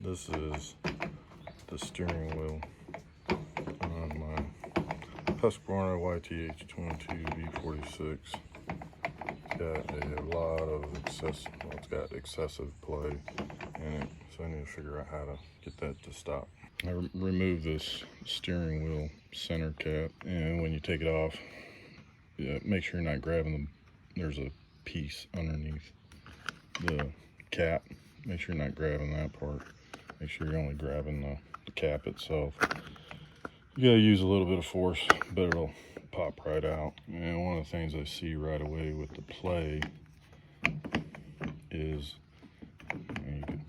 This is the steering wheel on my Husqvarna YTH22V46. It's got a lot of excessive play in it, so I need to figure out how to get that to stop. I remove this steering wheel center cap, and when you take it off, make sure you're not grabbing them. There's a piece underneath the cap. Make sure you're not grabbing that part. Make sure you're only grabbing the cap itself. You gotta use a little bit of force, but it'll pop right out. And one of the things I see right away with the play is, you can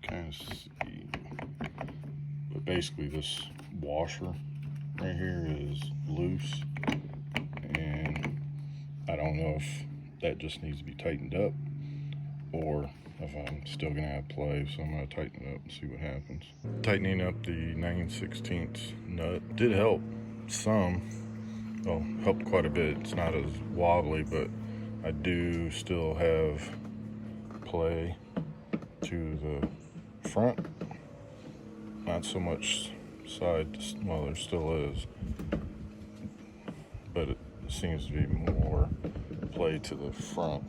kind of see, but basically this washer right here is loose, and I don't know if that just needs to be tightened up or if I'm still gonna have play, so I'm gonna tighten it up and see what happens. Tightening up the 9/16 nut did help some. Well, helped quite a bit. It's not as wobbly, but I do still have play to the front. Not so much side, well, there still is, but it seems to be more play to the front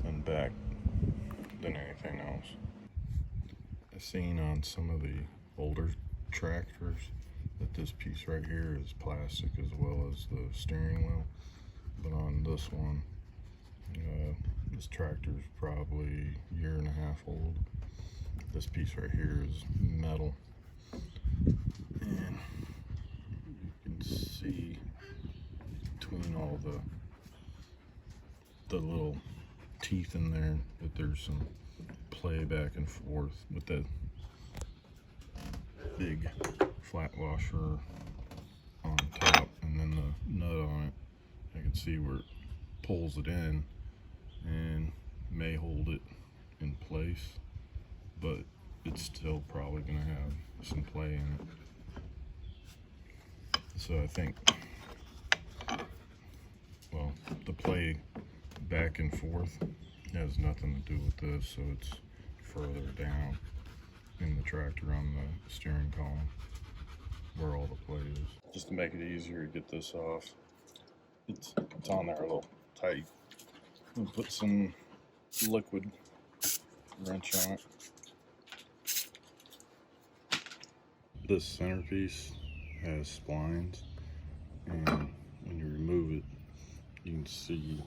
and back than anything else. I've seen on some of the older tractors that this piece right here is plastic as well as the steering wheel, but on this one, this tractor is probably a year and a half old. This piece right here is metal, and you can see between all the little teeth in there that there's some play back and forth with that big flat washer on top, and then the nut on it. I can see where it pulls it in and may hold it in place, but it's still probably going to have some play in it. So I think, well, the play back and forth has nothing to do with this, so it's further down in the tractor on the steering column where all the play is. Just to make it easier to get this off, it's on there a little tight. We'll put some liquid wrench on it. This centerpiece has splines, and when you remove it, you can see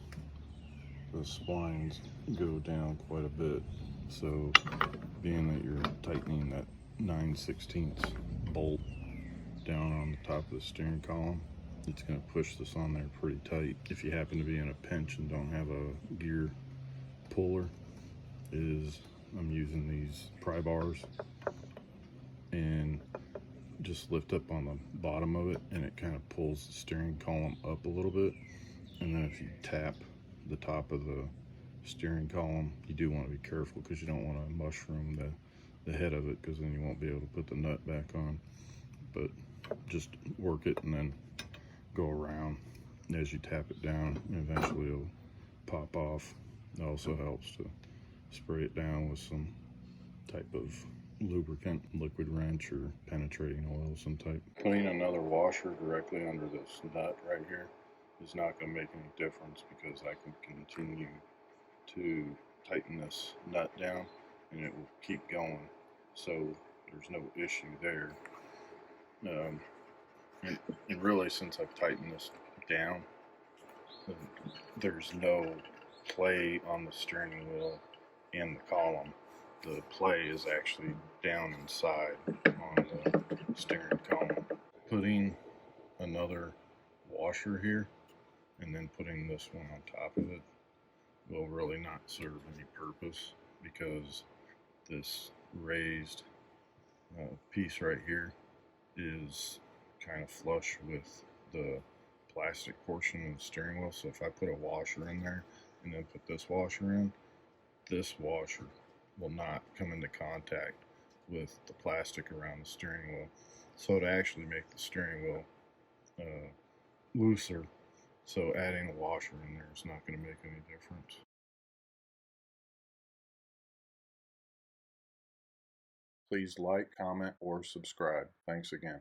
the splines go down quite a bit. So being that you're tightening that 9/16 bolt down on the top of the steering column, it's going to push this on there pretty tight. If you happen to be in a pinch and don't have a gear puller, I'm using these pry bars and just lift up on the bottom of it, and it kind of pulls the steering column up a little bit. And then if you tap the top of the steering column, you do want to be careful because you don't want to mushroom the head of it, because then you won't be able to put the nut back on. But just work it and then go around as you tap it down, and eventually it'll pop off. It also helps to spray it down with some type of lubricant, liquid wrench, or penetrating oil of some type. Putting another washer directly under this nut right here is not going to make any difference, because I can continue to tighten this nut down and it will keep going, so there's no issue there. And really, since I've tightened this down, there's no play on the steering wheel and the column. The play is actually down inside on the steering column. Putting another washer here and then putting this one on top of it will really not serve any purpose, because this raised piece right here is kind of flush with the plastic portion of the steering wheel. So if I put a washer in there and then put this washer in, this washer will not come into contact with the plastic around the steering wheel. So to actually make the steering wheel looser, so adding a washer in there is not going to make any difference. Please like, comment, or subscribe. Thanks again.